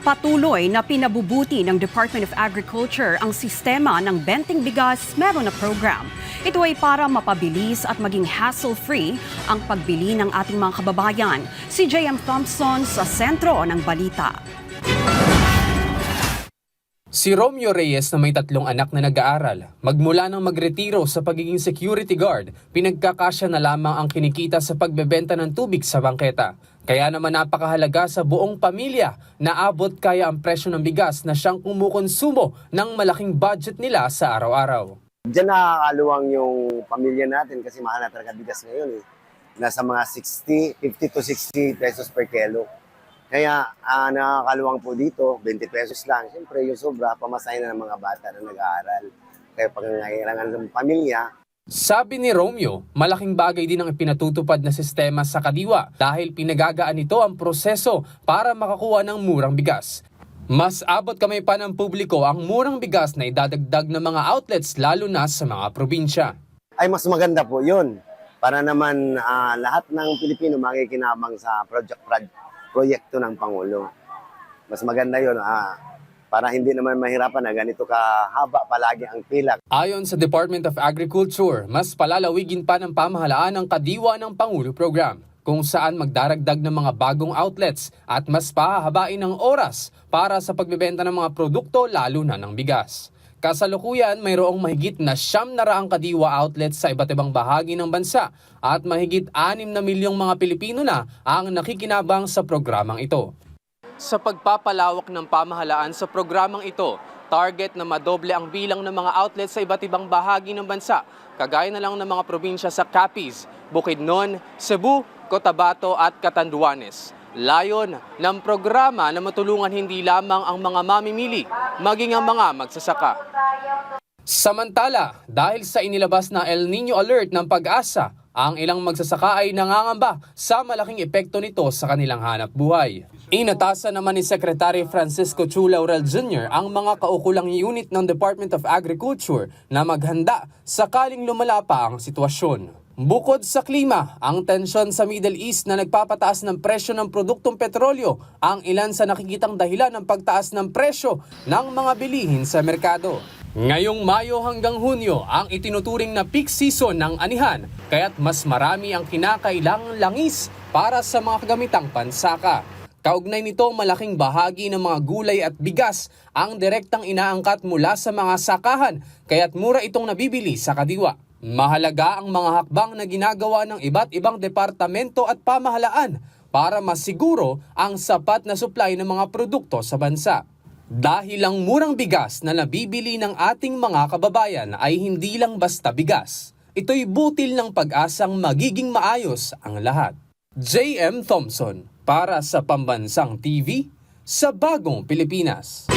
Patuloy na pinabubuti ng Department of Agriculture ang sistema ng Benting Bigas Meron na Program. Ito ay para mapabilis at maging hassle-free ang pagbili ng ating mga kababayan. Si J.M. Thompson sa sentro ng balita. Si Romeo Reyes na may 3 anak na nag-aaral, magmula nang magretiro sa pagiging security guard, pinagkakasya na lamang ang kinikita sa pagbebenta ng tubig sa bangketa. Kaya naman napakahalaga sa buong pamilya na abot kaya ang presyo ng bigas na siyang kumukonsumo ng malaking budget nila sa araw-araw. Diyan nakakaluwang yung pamilya natin kasi mahal na talaga bigas ngayon. Nasa mga 50 to 60 pesos per kilo. Kaya nakakaluwang po dito, 20 pesos lang. Siyempre yung sobra, pamasahin na ng mga bata na nag-aaral. Kaya pangangailangan ng pamilya. Sabi ni Romeo, malaking bagay din ang ipinatutupad na sistema sa Kadiwa dahil pinagagaan nito ang proseso para makakuha ng murang bigas. Mas abot kamay pa ng publiko ang murang bigas na idadagdag ng mga outlets lalo na sa mga probinsya. Ay mas maganda po yun. Para naman lahat ng Pilipino makikinabang sa proyekto ng Pangulo. Mas maganda yun. Para hindi naman mahirapan na ganito kahaba palagi ang pila. Ayon sa Department of Agriculture, mas palalawigin pa ng pamahalaan ang Kadiwa ng Pangulo Program, kung saan magdaragdag ng mga bagong outlets at mas pahahabain ang oras para sa pagbebenta ng mga produkto lalo na ng bigas. Kasalukuyan, mayroong mahigit na 900 Kadiwa outlets sa iba't ibang bahagi ng bansa at mahigit 6 na milyong mga Pilipino na ang nakikinabang sa programang ito. Sa pagpapalawak ng pamahalaan sa programang ito, target na madoble ang bilang ng mga outlets sa iba't ibang bahagi ng bansa, kagaya na lang ng mga probinsya sa Capiz, Bukidnon, Cebu, Cotabato at Catanduanes. Layon ng programa na matulungan hindi lamang ang mga mamimili, maging ang mga magsasaka. Samantala, dahil sa inilabas na El Nino Alert ng Pag-asa, ang ilang magsasaka ay nangangamba sa malaking epekto nito sa kanilang hanap buhay. Inatasan naman ni Secretary Francisco Chu Laurel Jr. ang mga kaukulang unit ng Department of Agriculture na maghanda sakaling lumala pa ang sitwasyon. Bukod sa klima, ang tensyon sa Middle East na nagpapataas ng presyo ng produktong petrolyo ang ilan sa nakikitang dahilan ng pagtaas ng presyo ng mga bilihin sa merkado. Ngayong Mayo hanggang Hunyo ang itinuturing na peak season ng anihan, kaya't mas marami ang kinakailangang langis para sa mga kagamitang pansaka. Kaugnay nito, malaking bahagi ng mga gulay at bigas ang direktang inaangkat mula sa mga sakahan, kaya't mura itong nabibili sa Kadiwa. Mahalaga ang mga hakbang na ginagawa ng iba't ibang departamento at pamahalaan para masiguro ang sapat na supply ng mga produkto sa bansa. Dahil ang murang bigas na nabibili ng ating mga kababayan ay hindi lang basta bigas. Ito'y butil ng pag-asang magiging maayos ang lahat. J.M. Thompson para sa Pambansang TV sa Bagong Pilipinas.